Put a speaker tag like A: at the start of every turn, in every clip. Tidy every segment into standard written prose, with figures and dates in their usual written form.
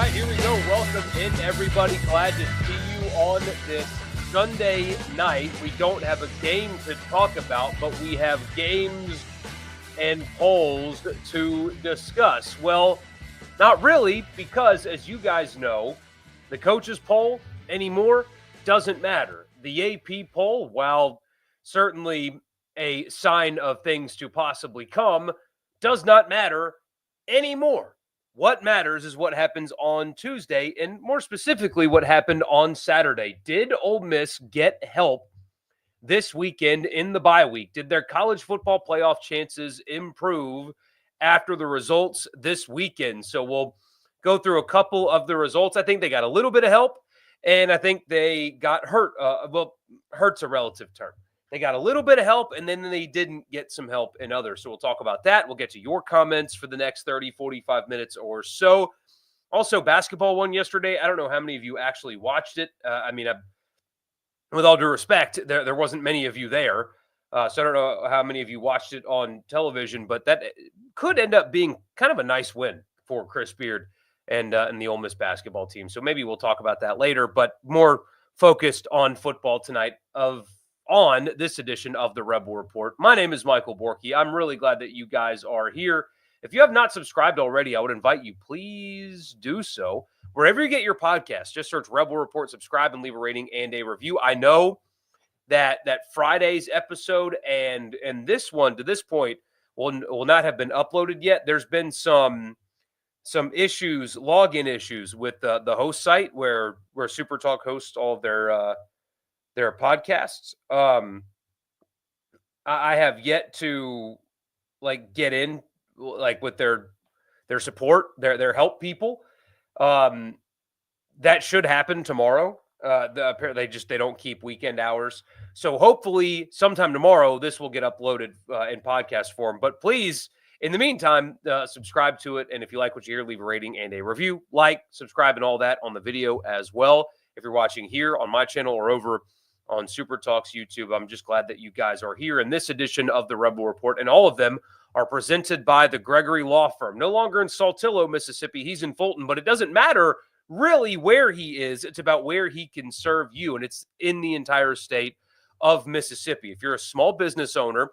A: right, here we go. Welcome in, everybody. Glad to see you on this Sunday night. We don't have a game to talk about, but we have games and polls to discuss. Well, not really, because as you guys know, the coaches poll anymore doesn't matter. The AP poll, while certainly a sign of things to possibly come, does not matter anymore. What matters is what happens on Tuesday, and more specifically, what happened on Saturday. Did Ole Miss get help this weekend in the bye week? Did their college football playoff chances improve after the results this weekend? So we'll go through a couple of the results. I think they got a little bit of help, and I think they got hurt. Hurt's a relative term. They got a little bit of help, and then they didn't get some help in others. So we'll talk about that. We'll get to your comments for the next 30, 45 minutes or so. Also, basketball won yesterday. I don't know how many of you actually watched it. With all due respect, there wasn't many of you there. So I don't know how many of you watched it on television, but that could end up being kind of a nice win for Chris Beard and the Ole Miss basketball team. So maybe we'll talk about that later, but more focused on football tonight on this edition of the Rebel Report. My name is Michael Borky. I'm really glad that you guys are here. If you have not subscribed already, I would invite you, please do so. Wherever you get your podcast, just search Rebel Report, subscribe, and leave a rating and a review. I know that Friday's episode and this one to this point will not have been uploaded yet. There's been some issues, login issues with the host site where Super Talk hosts all of their podcasts. I have yet to get in with their support, their help people. That should happen tomorrow. Apparently they don't keep weekend hours. So hopefully sometime tomorrow, this will get uploaded in podcast form. But please, in the meantime, subscribe to it. And if you like what you hear, leave a rating and a review, subscribe, and all that on the video as well. If you're watching here on my channel or over on Super Talk's YouTube, I'm just glad that you guys are here in this edition of the Rebel Report. And all of them are presented by the Gregory Law Firm. No longer in Saltillo, Mississippi. He's in Fulton, but it doesn't matter really where he is. It's about where he can serve you, and it's in the entire state of Mississippi. If you're a small business owner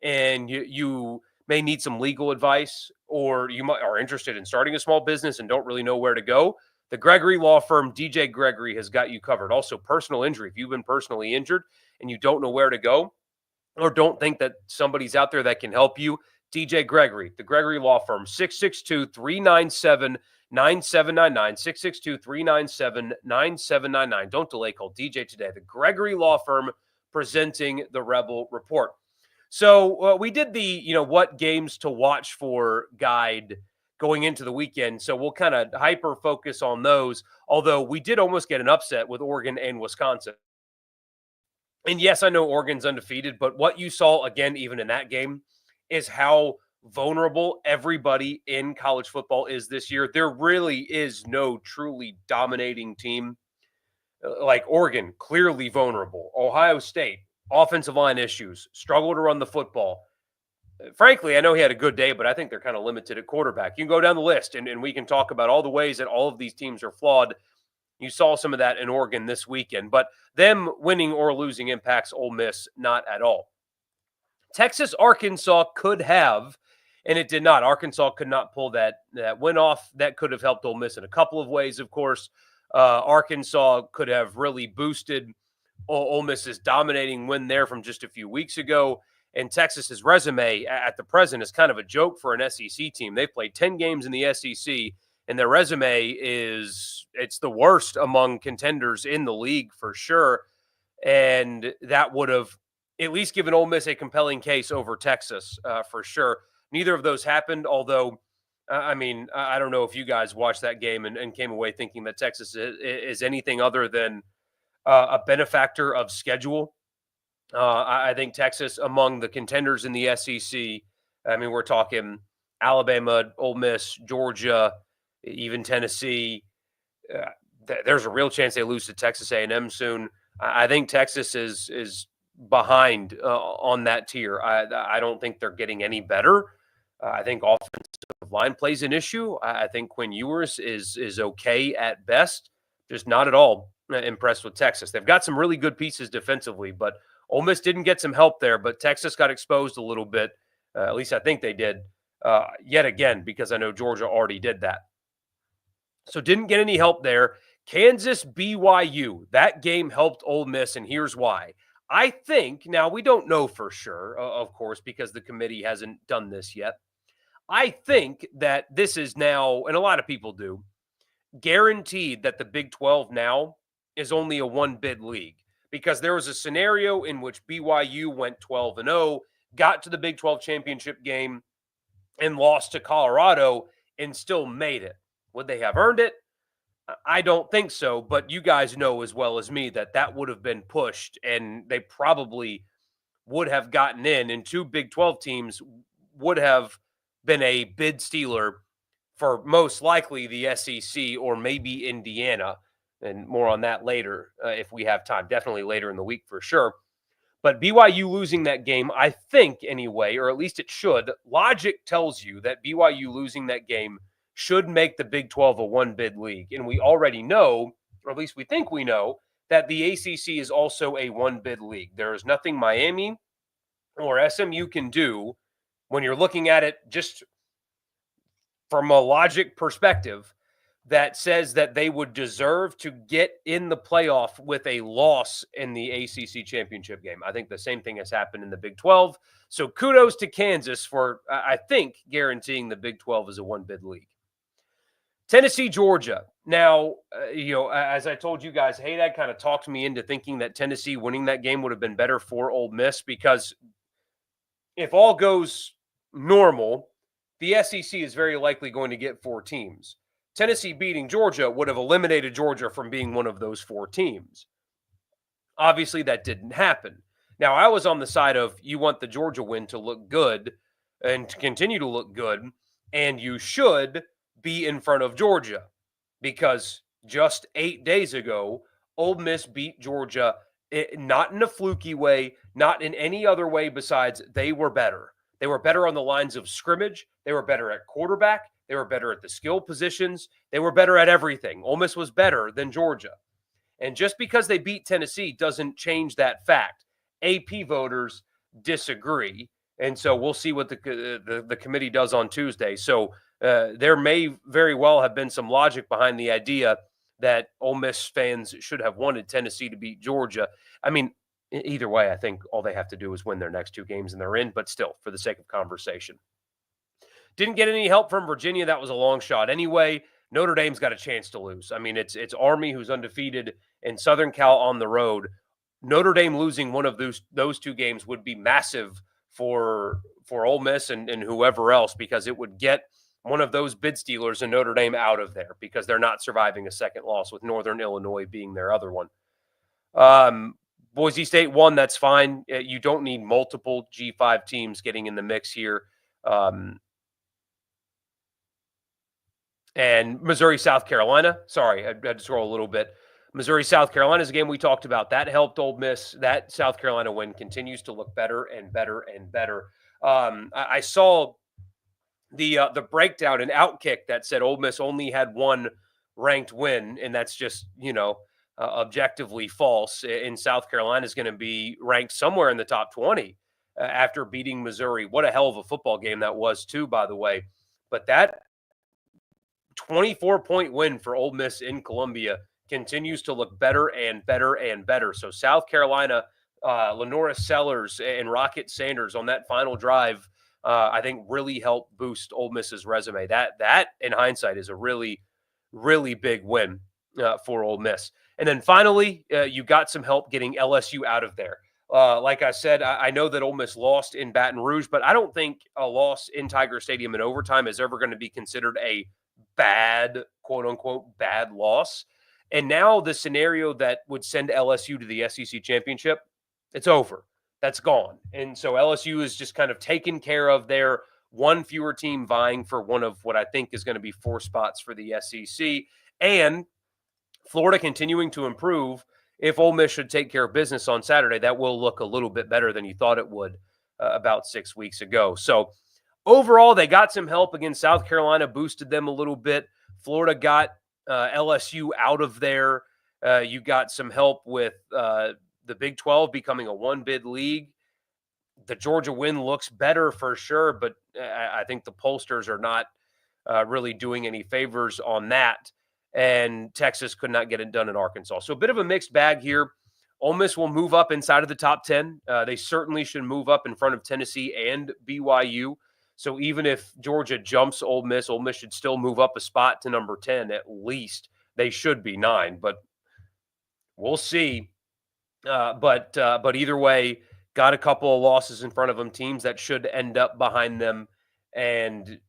A: and you may need some legal advice, or you are interested in starting a small business and don't really know where to go, the Gregory Law Firm, DJ Gregory, has got you covered. Also, personal injury. If you've been personally injured and you don't know where to go or don't think that somebody's out there that can help you, DJ Gregory, the Gregory Law Firm, 662-397-9799, 662-397-9799. Don't delay, call DJ today. The Gregory Law Firm presenting the Rebel Report. So we did the, what games to watch for guide going into the weekend. So we'll kind of hyper focus on those, although we did almost get an upset with Oregon and Wisconsin. And yes, I know Oregon's undefeated, but what you saw again, even in that game, is how vulnerable everybody in college football is this year. There really is no truly dominating team like Oregon, clearly vulnerable. Ohio State, offensive line issues, struggle to run the football. Frankly, I know he had a good day, but I think they're kind of limited at quarterback. You can go down the list, and we can talk about all the ways that all of these teams are flawed. You saw some of that in Oregon this weekend, but them winning or losing impacts Ole Miss not at all. Texas, Arkansas could have, and it did not. Arkansas could not pull that win off. That could have helped Ole Miss in a couple of ways, of course. Arkansas could have really boosted Ole Miss's dominating win there from just a few weeks ago. And Texas's resume at the present is kind of a joke for an SEC team. They've played 10 games in the SEC, and their resume it's the worst among contenders in the league for sure. And that would have at least given Ole Miss a compelling case over Texas for sure. Neither of those happened, although, I don't know if you guys watched that game and came away thinking that Texas is anything other than a benefactor of schedule. I think Texas, among the contenders in the SEC, we're talking Alabama, Ole Miss, Georgia, even Tennessee. There's a real chance they lose to Texas A&M soon. I think Texas is behind on that tier. I don't think they're getting any better. I think offensively line plays an issue. I think Quinn Ewers is okay at best, just not at all impressed with Texas. They've got some really good pieces defensively, but Ole Miss didn't get some help there. But Texas got exposed a little bit. At least I think they did yet again, because I know Georgia already did that. So didn't get any help there. Kansas BYU, that game helped Ole Miss, and here's why. I think, now we don't know for sure, of course, because the committee hasn't done this yet. I think that this is now, and a lot of people do, guaranteed that the Big 12 now is only a one bid league, because there was a scenario in which BYU went 12-0, got to the Big 12 championship game, and lost to Colorado and still made it. Would they have earned it? I don't think so, but you guys know as well as me that that would have been pushed, and they probably would have gotten in, and two Big 12 teams would have been a bid stealer for most likely the SEC or maybe Indiana, and more on that later if we have time, definitely later in the week for sure. But BYU losing that game, I think anyway, or at least it should, logic tells you that BYU losing that game should make the Big 12 a one-bid league. And we already know, or at least we think we know, that the ACC is also a one-bid league. There is nothing Miami or SMU can do when you're looking at it just from a logic perspective that says that they would deserve to get in the playoff with a loss in the ACC championship game. I think the same thing has happened in the Big 12. So kudos to Kansas for, I think, guaranteeing the Big 12 is a one-bid league. Tennessee, Georgia. Now, as I told you guys, Haydad kind of talked me into thinking that Tennessee winning that game would have been better for Ole Miss, because if all goes normal, the SEC is very likely going to get 4 teams. Tennessee beating Georgia would have eliminated Georgia from being one of those 4 teams. Obviously, that didn't happen. Now, I was on the side of you want the Georgia win to look good and to continue to look good, and you should be in front of Georgia, because just 8 days ago, Ole Miss beat Georgia, not in a fluky way, not in any other way besides they were better. They were better on the lines of scrimmage. They were better at quarterback. They were better at the skill positions. They were better at everything. Ole Miss was better than Georgia. And just because they beat Tennessee doesn't change that fact. AP voters disagree. And so we'll see what the committee does on Tuesday. So there may very well have been some logic behind the idea that Ole Miss fans should have wanted Tennessee to beat Georgia. I mean, either way, I think all they have to do is win their next 2 games and they're in. But still, for the sake of conversation. Didn't get any help from Virginia. That was a long shot. Anyway, Notre Dame's got a chance to lose. I mean, it's Army who's undefeated and Southern Cal on the road. Notre Dame losing one of those 2 games would be massive for Ole Miss and whoever else, because it would get one of those bid stealers in Notre Dame out of there, because they're not surviving a second loss, with Northern Illinois being their other one. Boise State won. That's fine. You don't need multiple G5 teams getting in the mix here. And Missouri, South Carolina. Sorry, I had to scroll a little bit. Missouri, South Carolina is a game we talked about. That helped Ole Miss. That South Carolina win continues to look better and better and better. I saw the breakdown and Outkick that said Ole Miss only had 1 ranked win, and that's just, objectively false. And South Carolina is going to be ranked somewhere in the top 20 after beating Missouri. What a hell of a football game that was, too, by the way. But that 24-point win for Ole Miss in Columbia continues to look better and better and better. So South Carolina, Lenora Sellers and Rocket Sanders on that final drive, I think really helped boost Ole Miss's resume. That in hindsight is a really, really big win for Ole Miss. And then finally, you got some help getting LSU out of there. Like I said, I know that Ole Miss lost in Baton Rouge, but I don't think a loss in Tiger Stadium in overtime is ever going to be considered a bad, quote-unquote, bad loss. And now the scenario that would send LSU to the SEC championship, it's over. That's gone. And so LSU is just kind of taken care of there. 1 fewer team vying for one of what I think is going to be 4 spots for the SEC. And Florida continuing to improve. If Ole Miss should take care of business on Saturday, that will look a little bit better than you thought it would about 6 weeks ago. So overall, they got some help against South Carolina, boosted them a little bit. Florida got LSU out of there. You got some help with the Big 12 becoming a one-bid league. The Georgia win looks better for sure, but I think the pollsters are not really doing any favors on that. And Texas could not get it done in Arkansas. So a bit of a mixed bag here. Ole Miss will move up inside of the top 10. They certainly should move up in front of Tennessee and BYU. So even if Georgia jumps Ole Miss should still move up a spot to number 10 at least. They should be 9, but we'll see. But either way, got a couple of losses in front of them, teams that should end up behind them. And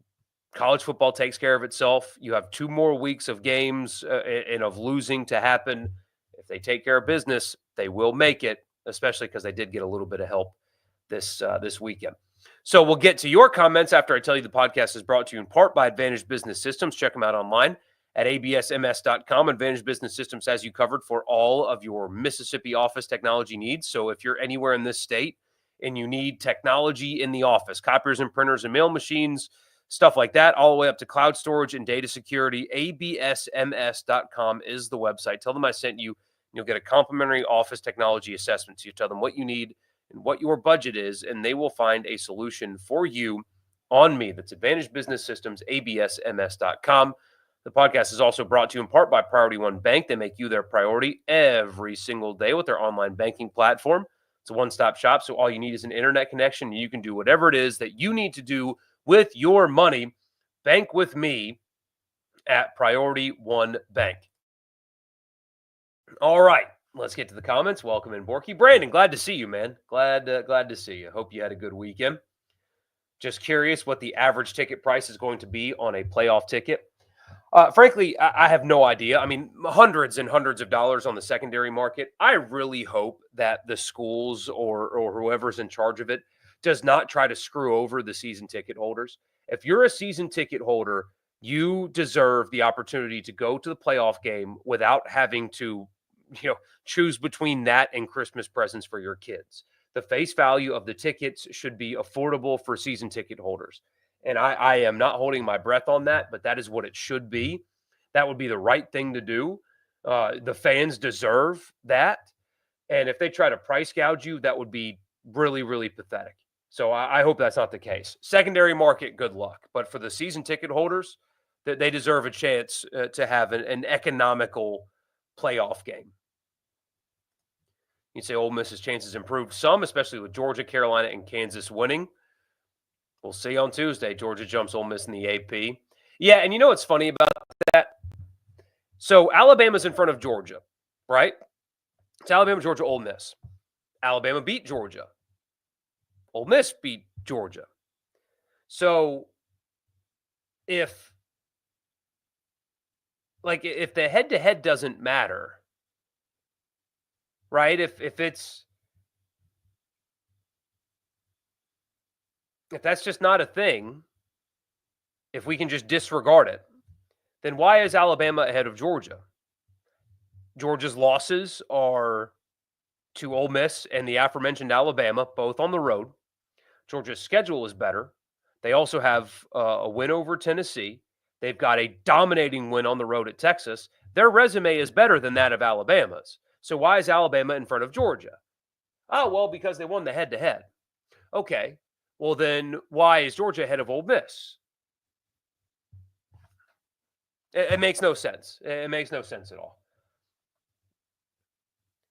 A: college football takes care of itself. You have 2 more weeks of games and of losing to happen. If they take care of business, they will make it, especially because they did get a little bit of help this weekend. So we'll get to your comments after I tell you the podcast is brought to you in part by Advantage Business Systems. Check them out online at absms.com. Advantage Business Systems has you covered for all of your Mississippi office technology needs. So if you're anywhere in this state and you need technology in the office, copiers and printers and mail machines, stuff like that, all the way up to cloud storage and data security, absms.com is the website. Tell them I sent you. You'll get a complimentary office technology assessment. So you tell them what you need and what your budget is, and they will find a solution for you on me. That's Advantage Business Systems, absms.com. The podcast is also brought to you in part by Priority One Bank. They make you their priority every single day with their online banking platform. It's a one-stop shop, so all you need is an internet connection, and you can do whatever it is that you need to do with your money. Bank with me at Priority One Bank. All right, let's get to the comments. Welcome in, Borky. Brandon, glad to see you, man. Glad to see you. Hope you had a good weekend. Just curious what the average ticket price is going to be on a playoff ticket. Frankly, I have no idea. I mean, hundreds and hundreds of dollars on the secondary market. I really hope that the schools or whoever's in charge of it does not try to screw over the season ticket holders. If you're a season ticket holder, you deserve the opportunity to go to the playoff game without having to, choose between that and Christmas presents for your kids. The face value of the tickets should be affordable for season ticket holders. And I am not holding my breath on that, but that is what it should be. That would be the right thing to do. The fans deserve that. And if they try to price gouge you, that would be really, really pathetic. So I hope that's not the case. Secondary market, good luck. But for the season ticket holders, they deserve a chance to have an economical playoff game. You'd say Ole Miss's chances improved some, especially with Georgia, Carolina, and Kansas winning. We'll see on Tuesday. Georgia jumps Ole Miss in the AP. Yeah, and you know what's funny about that? So Alabama's in front of Georgia, right? It's Alabama, Georgia, Ole Miss. Alabama beat Georgia. Ole Miss beat Georgia. So if the head-to-head doesn't matter, right? If that's just not a thing, if we can just disregard it, then why is Alabama ahead of Georgia? Georgia's losses are to Ole Miss and the aforementioned Alabama, both on the road. Georgia's schedule is better. They also have a win over Tennessee. They've got a dominating win on the road at Texas. Their resume is better than that of Alabama's. So why is Alabama in front of Georgia? Oh, well, because they won the head-to-head. Okay. Well, then why is Georgia ahead of Ole Miss? It makes no sense. It makes no sense at all.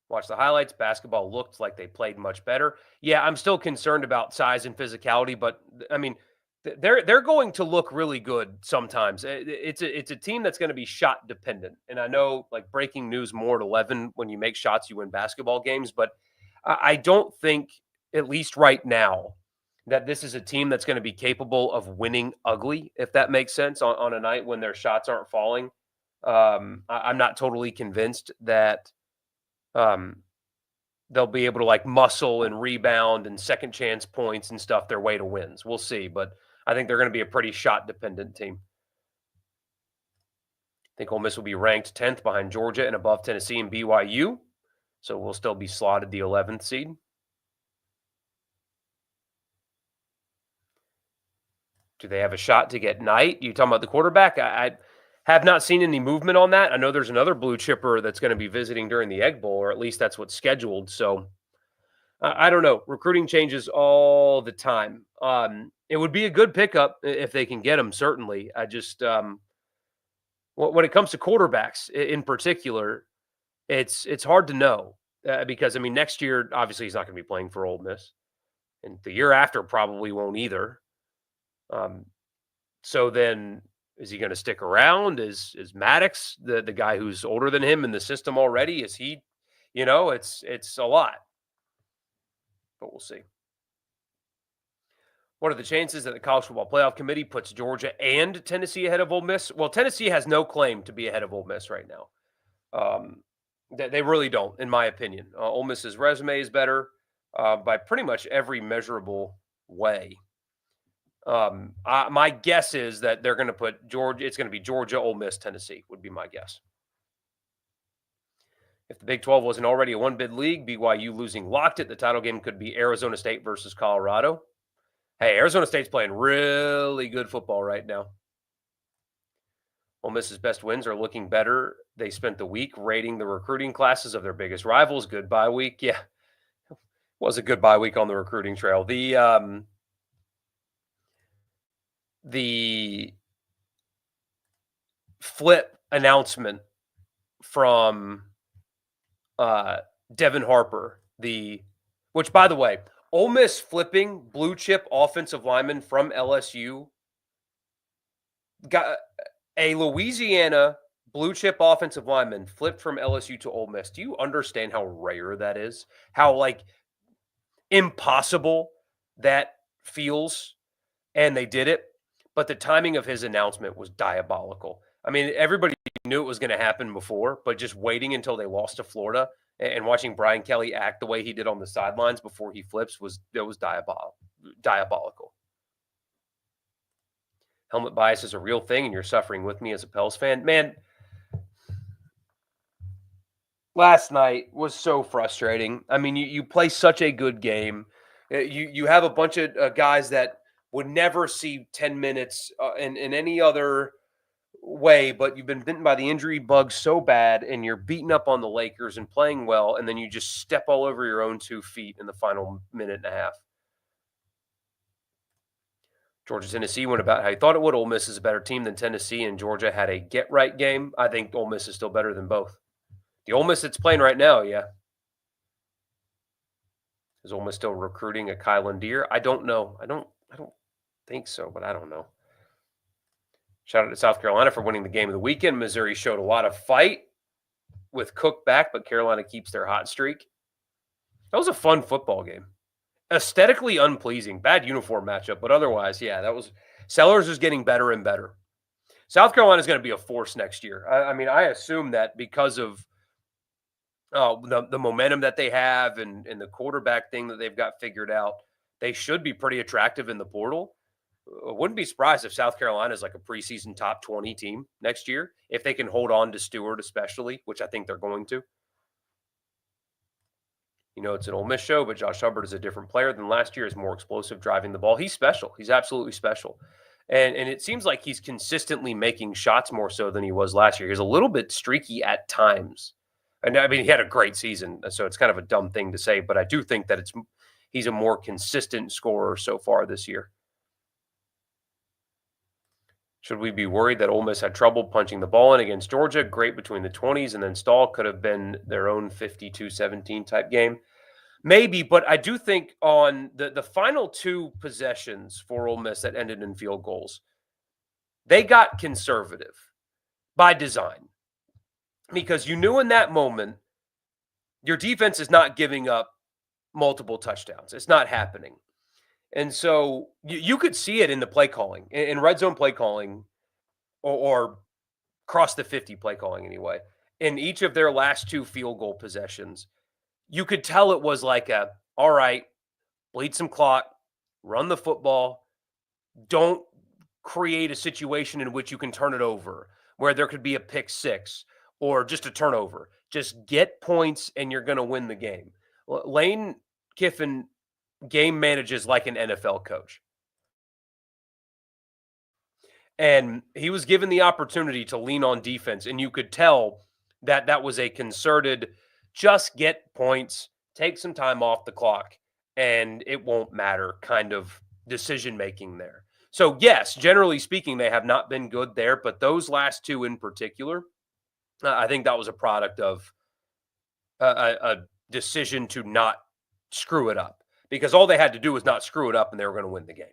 A: Watch the highlights. Basketball looked like they played much better. Yeah, I'm still concerned about size and physicality, but I mean, they're going to look really good sometimes. It's a team that's going to be shot dependent. And I know, like, breaking news more at 11, when you make shots, you win basketball games. But I don't think, at least right now, that this is a team that's going to be capable of winning ugly, if that makes sense, on a night when their shots aren't falling. I'm not totally convinced that they'll be able to muscle and rebound and second chance points and stuff their way to wins. We'll see, but I think they're going to be a pretty shot dependent team. I think Ole Miss will be ranked 10th behind Georgia and above Tennessee and BYU. So we'll still be slotted the 11th seed. Do they have a shot to get Knight? You talking about the quarterback? I have not seen any movement on that. I know there's another blue chipper that's going to be visiting during the Egg Bowl, or at least that's what's scheduled. So I don't know. Recruiting changes all the time. It would be a good pickup if they can get him. Certainly, I just when it comes to quarterbacks in particular, it's hard to know because I mean next year obviously he's not going to be playing for Ole Miss, and the year after probably won't either. Um, so then, is he going to stick around? Is Maddox the guy who's older than him in the system already? Is he? It's a lot, but we'll see. What are the chances that the College Football Playoff Committee puts Georgia and Tennessee ahead of Ole Miss? Well, Tennessee has no claim to be ahead of Ole Miss right now. Um, they really don't, in my opinion. Ole Miss's resume is better by pretty much every measurable way. My guess is that they're going to put Georgia. It's going to be Georgia, Ole Miss, Tennessee would be my guess. If the Big 12 wasn't already a one-bid league, BYU losing locked it. The title game could be Arizona State versus Colorado. Hey, Arizona State's playing really good football right now. Ole Miss's best wins are looking better. They spent the week rating the recruiting classes of their biggest rivals. Good bye week. Yeah, was a good bye week on the recruiting trail. The flip announcement from Devin Harper, which by the way, Ole Miss flipping blue chip offensive lineman from LSU got a Louisiana blue chip offensive lineman flipped from LSU to Ole Miss. Do you understand how rare that is? How like impossible that feels? And they did it, but the timing of his announcement was diabolical. I mean, everybody knew it was going to happen before, but just waiting until they lost to Florida and watching Brian Kelly act the way he did on the sidelines before he flips was diabolical. Helmet bias is a real thing, and you're suffering with me as a Pels fan. Man, last night was so frustrating. I mean, you play such a good game. You have a bunch of guys that would never see 10 minutes in any other way, but you've been bitten by the injury bug so bad, and you're beating up on the Lakers and playing well, and then you just step all over your own 2 feet in the final minute and a half. Georgia Tennessee went about how he thought it would. Ole Miss is a better team than Tennessee, and Georgia had a get-right game. I think Ole Miss is still better than both. The Ole Miss that's playing right now, yeah. Is Ole Miss still recruiting a Kylan Deere? I don't know. I don't think so, but I don't know. Shout out to South Carolina for winning the game of the weekend. Missouri showed a lot of fight with Cook back, but Carolina keeps their hot streak. That was a fun football game. Aesthetically unpleasing. Bad uniform matchup, but otherwise, yeah, that was – Sellers is getting better and better. South Carolina is going to be a force next year. I mean, I assume that because of the momentum that they have and the quarterback thing that they've got figured out, they should be pretty attractive in the portal. I wouldn't be surprised if South Carolina is like a preseason top 20 team next year, if they can hold on to Stewart especially, which I think they're going to. You know, it's an Ole Miss show, but Josh Hubbard is a different player than last year. He's more explosive driving the ball. He's special. He's absolutely special. And it seems like he's consistently making shots more so than he was last year. He's a little bit streaky at times. And I mean, he had a great season, so it's kind of a dumb thing to say, but I do think that he's a more consistent scorer so far this year. Should we be worried that Ole Miss had trouble punching the ball in against Georgia? Great between the 20s, and then Stahl could have been their own 52-17 type game. Maybe, but I do think on the final 2 possessions for Ole Miss that ended in field goals, they got conservative by design because you knew in that moment your defense is not giving up multiple touchdowns. It's not happening. And so you could see it in the play calling, in red zone play calling or cross the 50 play calling anyway. In each of their last 2 field goal possessions, you could tell it was like all right, bleed some clock, run the football. Don't create a situation in which you can turn it over where there could be a pick 6 or just a turnover. Just get points and you're going to win the game. Lane Kiffin game manages like an NFL coach. And he was given the opportunity to lean on defense, and you could tell that that was a concerted, just get points, take some time off the clock, and it won't matter kind of decision making there. So, yes, generally speaking, they have not been good there, but those last two in particular, I think that was a product of a decision to not screw it up because all they had to do was not screw it up and they were going to win the game.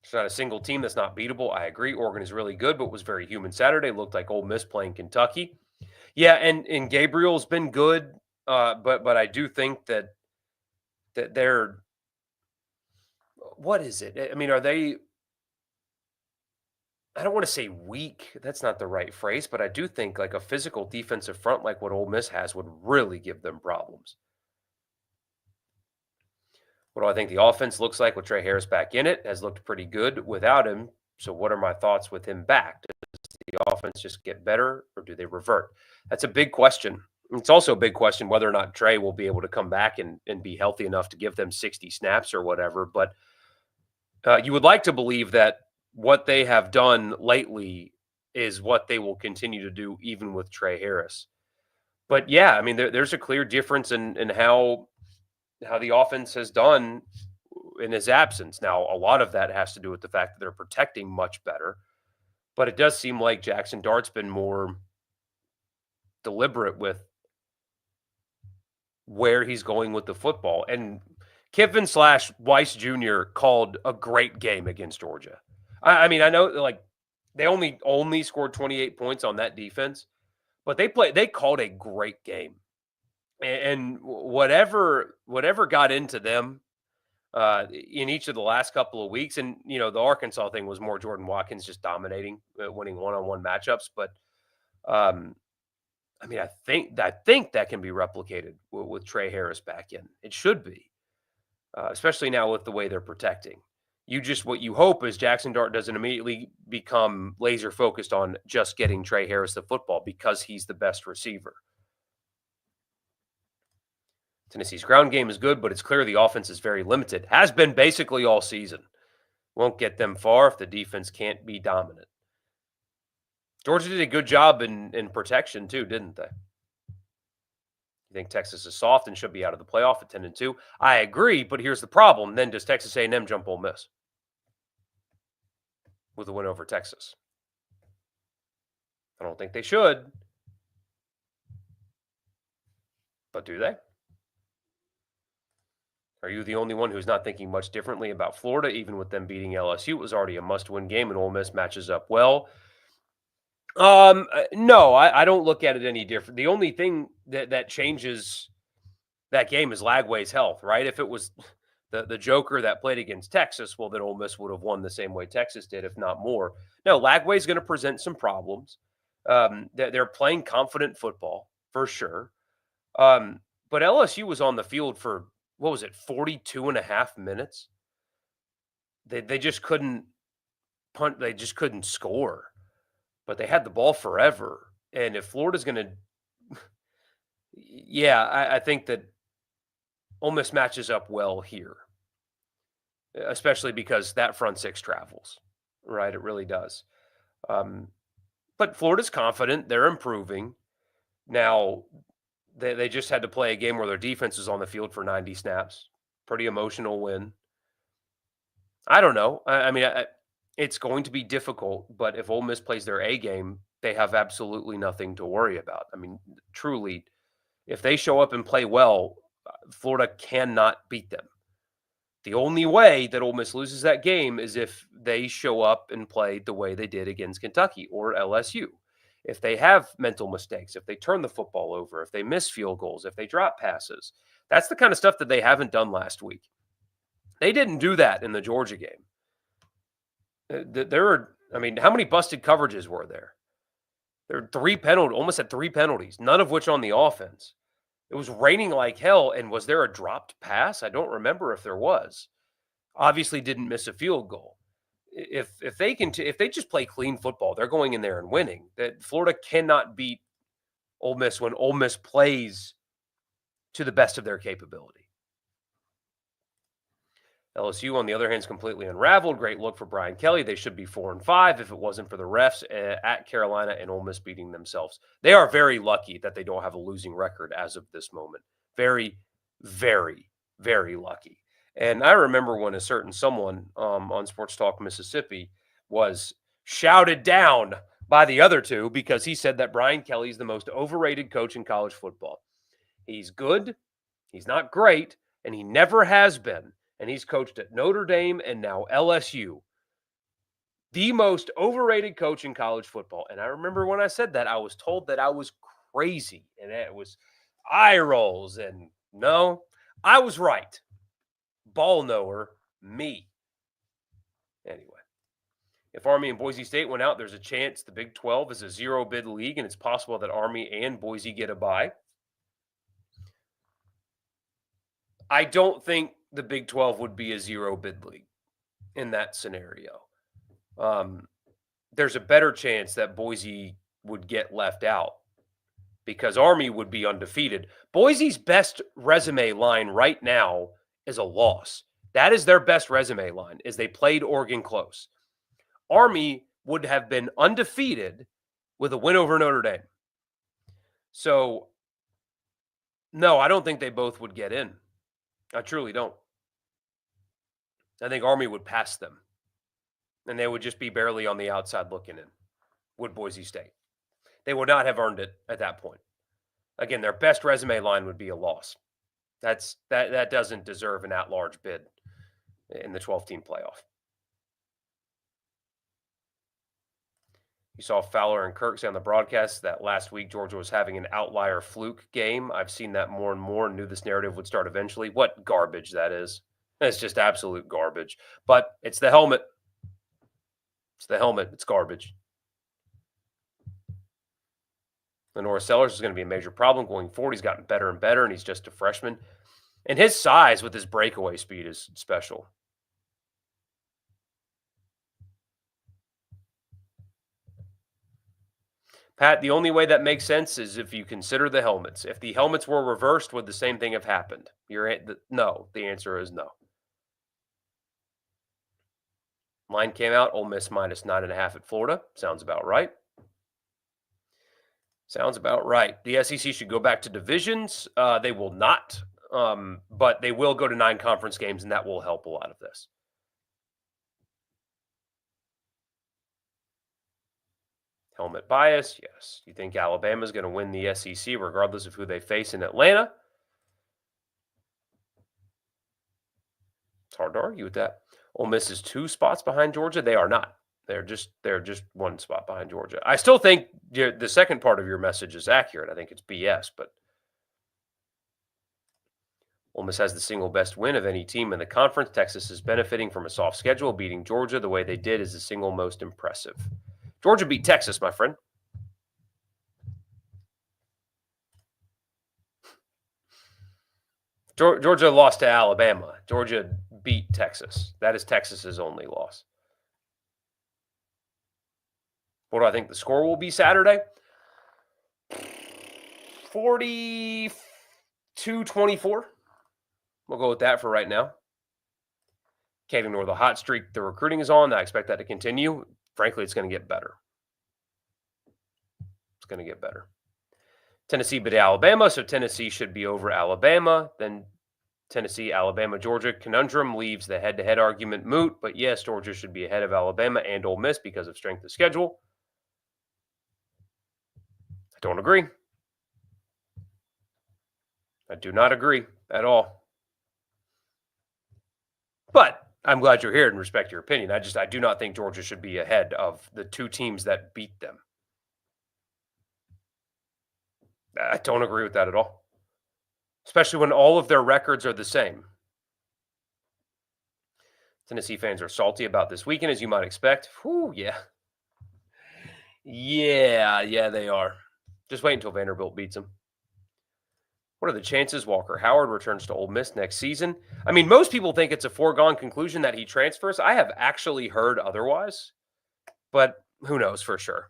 A: It's not a single team that's not beatable. I agree. Oregon is really good, but was very human Saturday. Looked like Ole Miss playing Kentucky. Yeah, and Gabriel's been good, but I do think that they're what is it? I mean, are they? I don't want to say weak. That's not the right phrase, but I do think like a physical defensive front like what Ole Miss has would really give them problems. What do I think the offense looks like with Trey Harris back in it? Has looked pretty good without him. So, what are my thoughts with him back? Does the offense just get better or do they revert? That's a big question. It's also a big question whether or not Trey will be able to come back and be healthy enough to give them 60 snaps or whatever. But you would like to believe that what they have done lately is what they will continue to do, even with Trey Harris. But yeah, I mean, there's a clear difference in how the offense has done in his absence. Now, a lot of that has to do with the fact that they're protecting much better, but it does seem like Jackson Dart's been more deliberate with where he's going with the football. And Kiffin slash Weiss Jr. called a great game against Georgia. I mean, I know like they only scored 28 points on that defense, but they called a great game. And whatever got into them in each of the last couple of weeks. And, the Arkansas thing was more Jordan Watkins just dominating, winning one-on-one matchups. But, I mean, I think that can be replicated with Trey Harris back in. It should be, especially now with the way they're protecting. What you hope is Jackson Dart doesn't immediately become laser focused on just getting Trey Harris the football because he's the best receiver. Tennessee's ground game is good, but it's clear the offense is very limited. Has been basically all season. Won't get them far if the defense can't be dominant. Georgia did a good job in protection too, didn't they? You think Texas is soft and should be out of the playoff at 10-2? I agree, but here's the problem. Then does Texas A&M jump Ole Miss with a win over Texas? I don't think they should. But do they? Are you the only one who's not thinking much differently about Florida, even with them beating LSU? It was already a must-win game, and Ole Miss matches up well. No, I don't look at it any different. The only thing that changes that game is Lagway's health, right? If it was the Joker that played against Texas, well, then Ole Miss would have won the same way Texas did, if not more. No, Lagway's going to present some problems. They're playing confident football, for sure. But LSU was on the field for, 42 and a half minutes? They just couldn't punt. They just couldn't score. But they had the ball forever. And if Florida's going to – yeah, I think that Ole Miss matches up well here, especially because that front six travels, right? It really does. But Florida's confident. They're improving. Now, they just had to play a game where their defense was on the field for 90 snaps. Pretty emotional win. I don't know. I mean, it's going to be difficult, but if Ole Miss plays their A game, they have absolutely nothing to worry about. I mean, truly, if they show up and play well, Florida cannot beat them. The only way that Ole Miss loses that game is if they show up and play the way they did against Kentucky or LSU. If they have mental mistakes, if they turn the football over, if they miss field goals, if they drop passes, that's the kind of stuff that they haven't done last week. They didn't do that in the Georgia game. How many busted coverages were there? There were almost had 3 penalties, none of which on the offense. It was raining like hell, and was there a dropped pass? I don't remember if there was. Obviously didn't miss a field goal. If they just play clean football, they're going in there and winning. That Florida cannot beat Ole Miss when Ole Miss plays to the best of their capability. LSU, on the other hand, is completely unraveled. Great look for Brian Kelly. They should be 4-5 if it wasn't for the refs at Carolina and Ole Miss beating themselves. They are very lucky that they don't have a losing record as of this moment. Very, very, very lucky. And I remember when a certain someone on Sports Talk Mississippi was shouted down by the other two because he said that Brian Kelly is the most overrated coach in college football. He's good, he's not great, and he never has been. And he's coached at Notre Dame and now LSU. The most overrated coach in college football. And I remember when I said that, I was told that I was crazy. And it was eye rolls. And no, I was right. Ball knower, me. Anyway, if Army and Boise State went out, there's a chance the Big 12 is a zero bid league, and it's possible that Army and Boise get a bye. I don't think the Big 12 would be a zero bid league in that scenario. There's a better chance that Boise would get left out because Army would be undefeated. Boise's best resume line right now is a loss. That is their best resume line, is they played Oregon close. Army would have been undefeated with a win over Notre Dame. So, no, I don't think they both would get in. I truly don't. I think Army would pass them. And they would just be barely on the outside looking in, would Boise State. They would not have earned it at that point. Again, their best resume line would be a loss. That doesn't deserve an at-large bid in the 12-team playoff. You saw Fowler and Kirk say on the broadcast that last week Georgia was having an outlier fluke game. I've seen that more and more and knew this narrative would start eventually. What garbage that is. It's just absolute garbage. But it's the helmet. It's the helmet. It's garbage. Lenore Sellers is going to be a major problem going forward. He's gotten better and better, and he's just a freshman. And his size with his breakaway speed is special. Pat, the only way that makes sense is if you consider the helmets. If the helmets were reversed, would the same thing have happened? No. The answer is no. Line came out, Ole Miss minus 9.5 at Florida. Sounds about right. Sounds about right. The SEC should go back to divisions. They will not, but they will go to 9 conference games, and that will help a lot of this. Helmet bias, yes. You think Alabama's going to win the SEC regardless of who they face in Atlanta? It's hard to argue with that. Ole Miss is 2 spots behind Georgia. They are not. They're just 1 spot behind Georgia. I still think the second part of your message is accurate. I think it's BS, but Ole Miss has the single best win of any team in the conference. Texas is benefiting from a soft schedule. Beating Georgia the way they did is the single most impressive. Georgia beat Texas, my friend. Georgia lost to Alabama. Georgia beat Texas. That is Texas's only loss. What do I think the score will be Saturday? 42-24. We'll go with that for right now. Can't ignore the hot streak the recruiting is on. I expect that to continue. Frankly, it's going to get better. It's going to get better. Tennessee beat Alabama, so Tennessee should be over Alabama. Then Tennessee, Alabama, Georgia conundrum leaves the head-to-head argument moot. But yes, Georgia should be ahead of Alabama and Ole Miss because of strength of schedule. I don't agree. I do not agree at all. But I'm glad you're here and respect your opinion. I do not think Georgia should be ahead of the 2 teams that beat them. I don't agree with that at all. Especially when all of their records are the same. Tennessee fans are salty about this weekend, as you might expect. Whew, yeah. Yeah, they are. Just wait until Vanderbilt beats them. What are the chances Walker Howard returns to Ole Miss next season? I mean, most people think it's a foregone conclusion that he transfers. I have actually heard otherwise, but who knows for sure?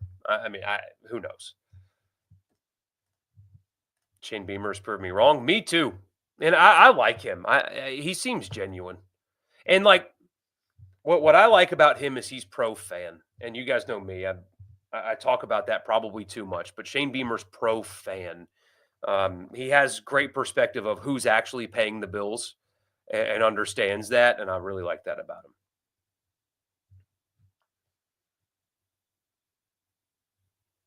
A: Who knows? Shane Beamer's proved me wrong. Me too. And I like him. He seems genuine. And like what I like about him is he's pro fan, and you guys know me. I talk about that probably too much, but Shane Beamer's pro fan. He has great perspective of who's actually paying the bills and understands that, and I really like that about him.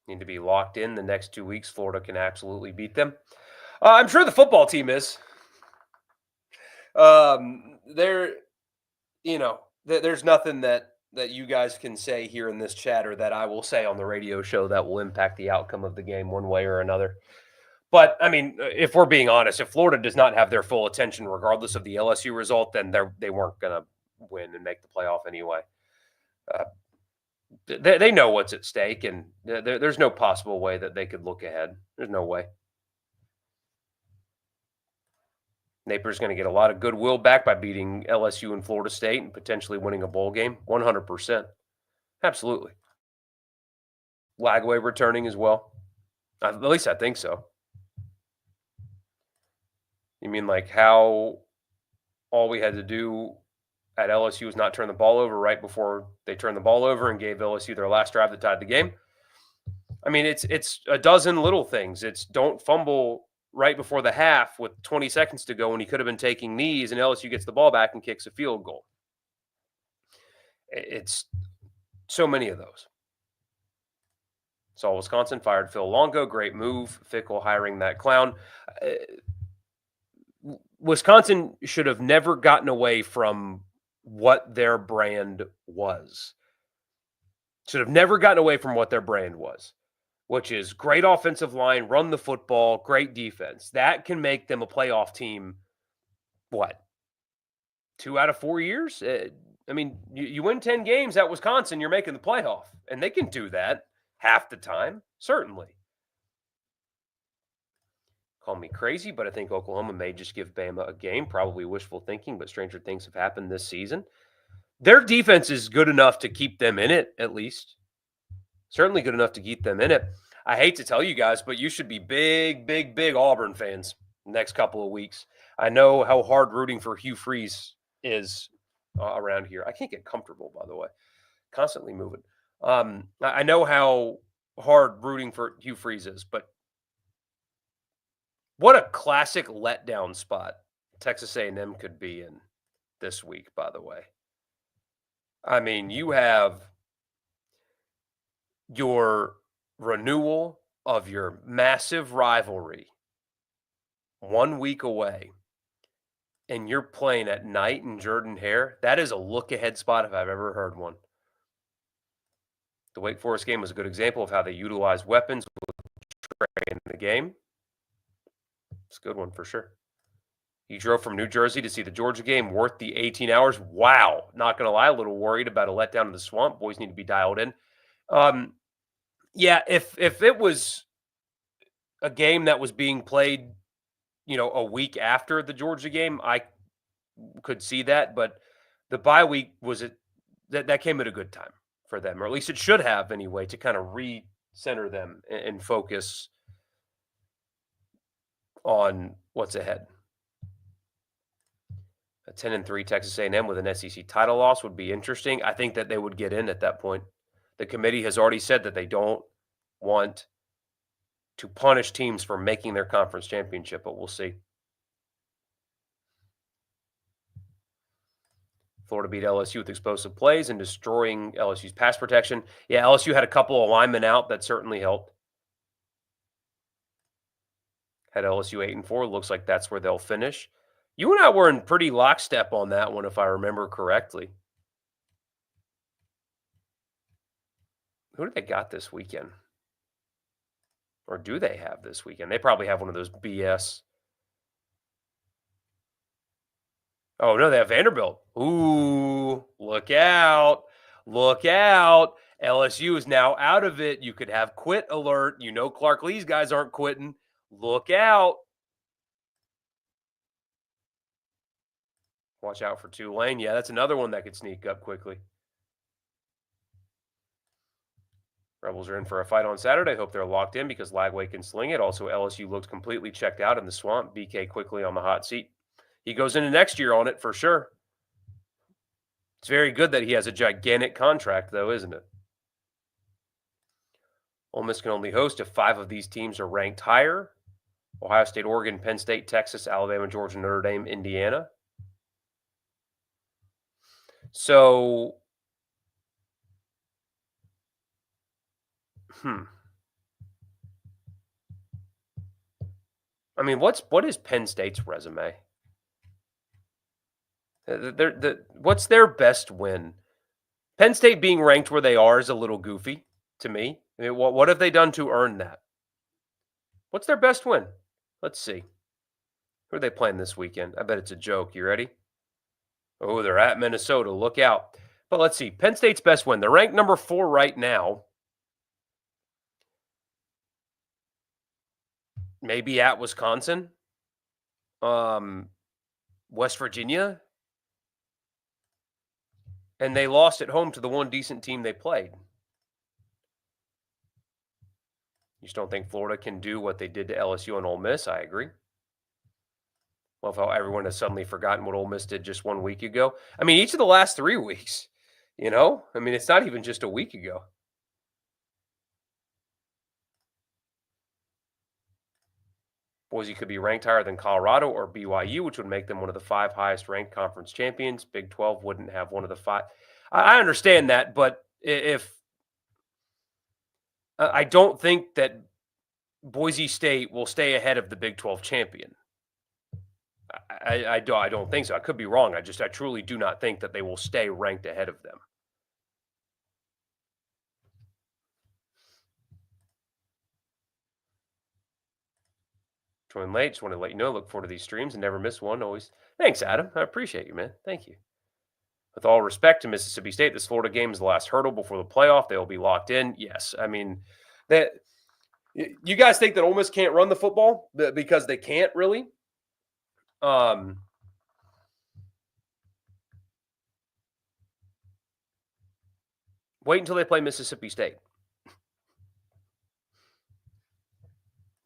A: Need to be locked in the next 2 weeks. Florida can absolutely beat them. I'm sure the football team is. There, there's nothing that you guys can say here in this chat or that I will say on the radio show that will impact the outcome of the game one way or another. But I mean, if we're being honest, if Florida does not have their full attention, regardless of the LSU result, then they weren't going to win and make the playoff anyway. They know what's at stake, and there's no possible way that they could look ahead. There's no way. Naper's going to get a lot of goodwill back by beating LSU and Florida State and potentially winning a bowl game. 100%. Absolutely. Lagway returning as well. At least I think so. You mean like how all we had to do at LSU was not turn the ball over right before they turned the ball over and gave LSU their last drive that tied the game? I mean, it's a dozen little things. It's don't fumble right before the half with 20 seconds to go when he could have been taking knees, and LSU gets the ball back and kicks a field goal. It's so many of those. So Wisconsin fired Phil Longo. Great move. Fickle hiring that clown. Wisconsin should have never gotten away from what their brand was. Should have never gotten away from what their brand was, which is great offensive line, run the football, great defense. That can make them a playoff team, what, 2 out of 4 years? I mean, you win 10 games at Wisconsin, you're making the playoff. And they can do that half the time, certainly. Call me crazy, but I think Oklahoma may just give Bama a game. Probably wishful thinking, but stranger things have happened this season. Their defense is good enough to keep them in it, at least. Certainly good enough to keep them in it. I hate to tell you guys, but you should be big, big, big Auburn fans the next couple of weeks. I know how hard rooting for Hugh Freeze is around here. I can't get comfortable, by the way. Constantly moving. I know how hard rooting for Hugh Freeze is, but what a classic letdown spot Texas A&M could be in this week, by the way. I mean, you have your renewal of your massive rivalry 1 week away, and you're playing at night in Jordan-Hare. That is a look-ahead spot if I've ever heard one. The Wake Forest game was a good example of how they utilize weapons in the game. It's a good one for sure. You drove from New Jersey to see the Georgia game, worth the 18 hours. Wow. Not going to lie, a little worried about a letdown in the swamp. Boys need to be dialed in. Yeah, if it was a game that was being played, a week after the Georgia game, I could see that. But the bye week that came at a good time for them, or at least it should have anyway, to kind of recenter them and focus on what's ahead. A 10-3 Texas A&M with an SEC title loss would be interesting. I think that they would get in at that point. The committee has already said that they don't want to punish teams for making their conference championship, but we'll see. Florida beat LSU with explosive plays and destroying LSU's pass protection. Yeah, LSU had a couple of linemen out. That certainly helped. Had LSU 8-4. Looks like that's where they'll finish. You and I were in pretty lockstep on that one, if I remember correctly. Who do they got this weekend? Or do they have this weekend? They probably have one of those BS. Oh, no, they have Vanderbilt. Ooh, look out. Look out. LSU is now out of it. You could have quit alert. Clark Lee's guys aren't quitting. Look out. Watch out for Tulane. Yeah, that's another one that could sneak up quickly. Rebels are in for a fight on Saturday. Hope they're locked in because Lagway can sling it. Also, LSU looked completely checked out in the swamp. BK quickly on the hot seat. He goes into next year on it for sure. It's very good that he has a gigantic contract, though, isn't it? Ole Miss can only host if 5 of these teams are ranked higher. Ohio State, Oregon, Penn State, Texas, Alabama, Georgia, Notre Dame, Indiana. So, hmm. I mean, what is Penn State's resume? What's their best win? Penn State being ranked where they are is a little goofy to me. I mean, what have they done to earn that? What's their best win? Let's see. Who are they playing this weekend? I bet it's a joke. You ready? Oh, they're at Minnesota. Look out. But let's see. Penn State's best win. They're ranked number 4 right now. Maybe at Wisconsin. West Virginia. And they lost at home to the one decent team they played. You just don't think Florida can do what they did to LSU and Ole Miss? I agree. Love how everyone has suddenly forgotten what Ole Miss did just 1 week ago. I mean, each of the last 3 weeks, I mean, it's not even just a week ago. Boise could be ranked higher than Colorado or BYU, which would make them one of the 5 highest ranked conference champions. Big 12 wouldn't have one of the 5. I understand that, but if I don't think that Boise State will stay ahead of the Big 12 champion. I don't think so. I could be wrong. I truly do not think that they will stay ranked ahead of them. Join late. Just want to let you know. Look forward to these streams and never miss one. Always. Thanks, Adam. I appreciate you, man. Thank you. With all respect to Mississippi State, this Florida game is the last hurdle before the playoff. They will be locked in. Yes. I mean, that you guys think that Ole Miss can't run the football because they can't really? Wait until they play Mississippi State.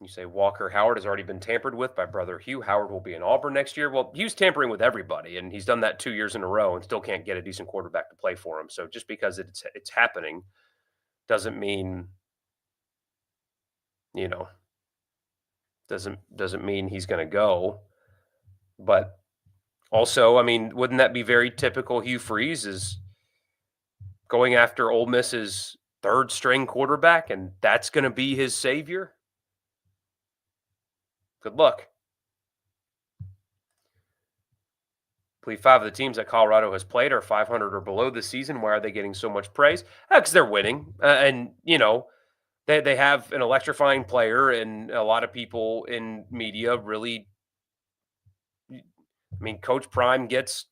A: You say Walker Howard has already been tampered with by brother Hugh. Howard will be in Auburn next year. Well, Hugh's tampering with everybody, and he's done that 2 years in a row and still can't get a decent quarterback to play for him. So just because it's happening doesn't mean, doesn't mean he's going to go. But also, I mean, wouldn't that be very typical? Hugh Freeze is going after Ole Miss's third string quarterback, and that's going to be his savior. Good luck. I believe 5 of the teams that Colorado has played are 500 or below this season. Why are they getting so much praise? Because they're winning. And, they have an electrifying player, and a lot of people in media really, I mean, Coach Prime gets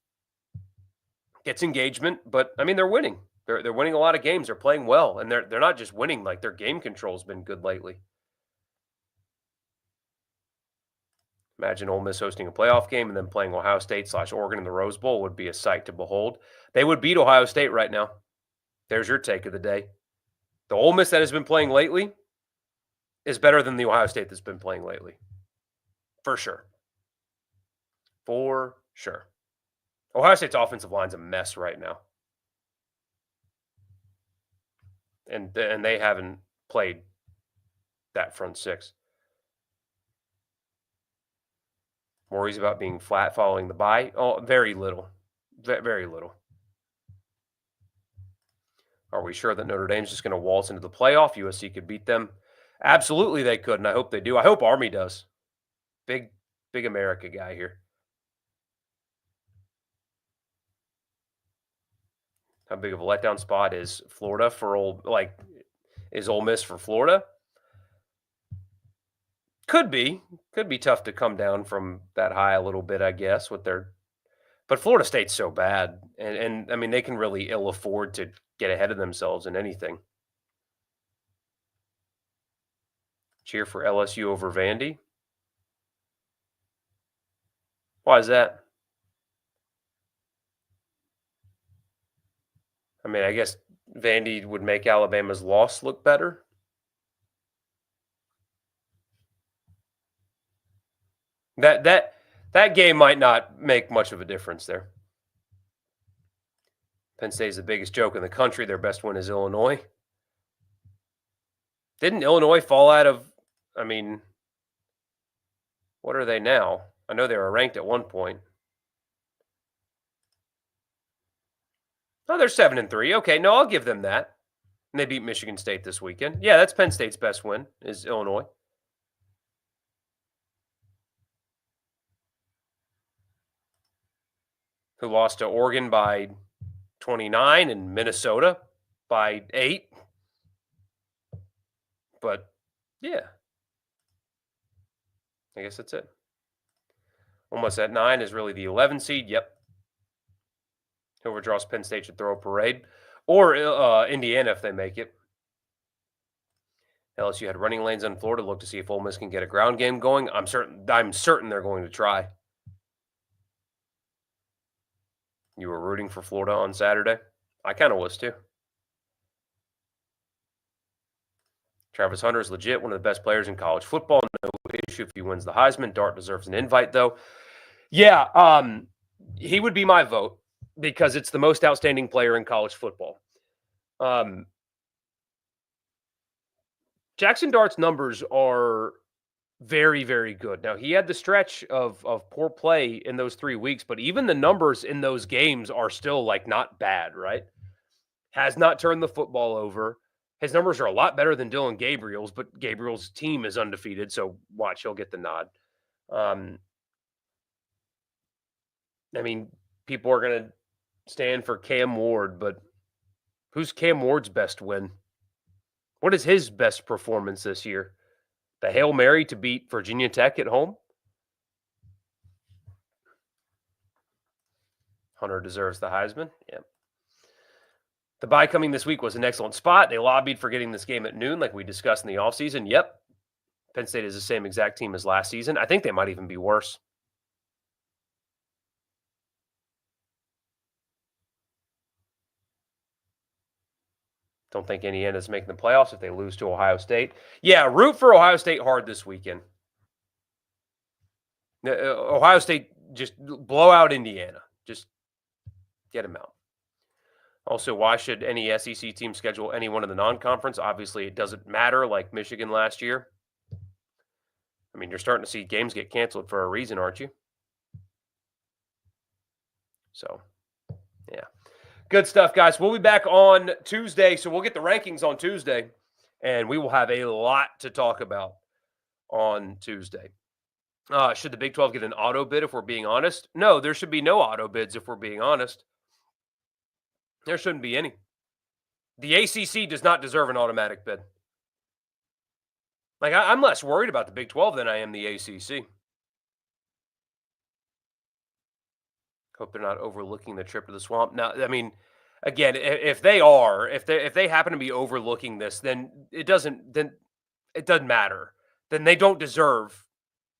A: engagement, but, I mean, they're winning. They're winning a lot of games. They're playing well, and they're not just winning. Like, their game control's been good lately. Imagine Ole Miss hosting a playoff game and then playing Ohio State/Oregon in the Rose Bowl would be a sight to behold. They would beat Ohio State right now. There's your take of the day. The Ole Miss that has been playing lately is better than the Ohio State that's been playing lately. For sure. For sure. Ohio State's offensive line's a mess right now. And they haven't played that front six. Worries about being flat following the bye? Oh, very little. Very little. Are we sure that Notre Dame's just going to waltz into the playoff? USC could beat them. Absolutely, they could, and I hope they do. I hope Army does. Big America guy here. How big of a letdown spot is Florida for is Ole Miss for Florida? Could be tough to come down from that high a little bit, I guess, but Florida State's so bad, and I mean, they can really ill afford to get ahead of themselves in anything. Cheer for LSU over Vandy? Why is that? I mean, I guess Vandy would make Alabama's loss look better. That game might not make much of a difference there. Penn State is the biggest joke in the country. Their best win is Illinois. Didn't Illinois fall out of, I mean, what are they now? I know they were ranked at one point. Oh, they're 7-3. Okay, no, I'll give them that. And they beat Michigan State this weekend. Yeah, that's Penn State's best win is Illinois. Who lost to Oregon by 29 and Minnesota by 8. But yeah, I guess that's it. Almost at 9 is really the 11 seed. Yep. Whoever draws Penn State should throw a parade. Or Indiana if they make it. LSU had running lanes on Florida. Look to see if Ole Miss can get a ground game going. I'm certain they're going to try. You were rooting for Florida on Saturday? I kind of was too. Travis Hunter is legit, one of the best players in college football. No issue if he wins the Heisman. Dart deserves an invite, though. Yeah, he would be my vote because it's the most outstanding player in college football. Jackson Dart's numbers are very, very good. Now, he had the stretch of poor play in those 3 weeks, but even the numbers in those games are still, like, not bad, right? Has not turned the football over. His numbers are a lot better than Dylan Gabriel's, but Gabriel's team is undefeated, so watch, he'll get the nod. I mean, people are going to stand for Cam Ward, but who's Cam Ward's best win? What is his best performance this year? The Hail Mary to beat Virginia Tech at home? Hunter deserves the Heisman. Yeah. The bye coming this week was an excellent spot. They lobbied for getting this game at noon, like we discussed in the offseason. Yep. Penn State is the same exact team as last season. I think they might even be worse. Don't think Indiana's making the playoffs if they lose to Ohio State. Yeah, root for Ohio State hard this weekend. Ohio State just blow out Indiana. Just get them out. Also, why should any SEC team schedule anyone in the non-conference? Obviously, it doesn't matter, like Michigan last year. I mean, you're starting to see games get canceled for a reason, aren't you? So, yeah. Good stuff, guys. We'll be back on Tuesday, so we'll get the rankings on Tuesday, and we will have a lot to talk about on Tuesday. Should the Big 12 get an auto bid if we're being honest? No, there should be no auto bids if we're being honest. There shouldn't be any. The ACC does not deserve an automatic bid. Like, I'm less worried about the Big 12 than I am the ACC. Hope they're not overlooking the trip to the swamp. Now, I mean, again, if they happen to be overlooking this, then it doesn't matter. Then they don't deserve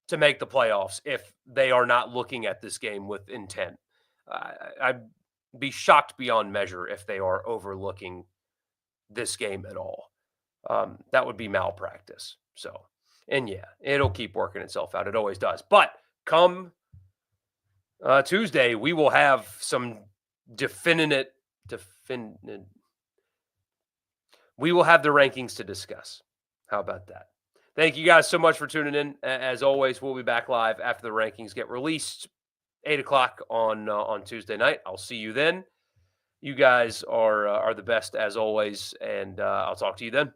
A: to make the playoffs if they are not looking at this game with intent. I'd be shocked beyond measure if they are overlooking this game at all. That would be malpractice. So, and yeah, it'll keep working itself out. It always does. But come Tuesday, we will have some we will have the rankings to discuss. How about that? Thank you guys so much for tuning in. As always, we'll be back live after the rankings get released, 8 o'clock on Tuesday night. I'll see you then. You guys are the best as always, and I'll talk to you then.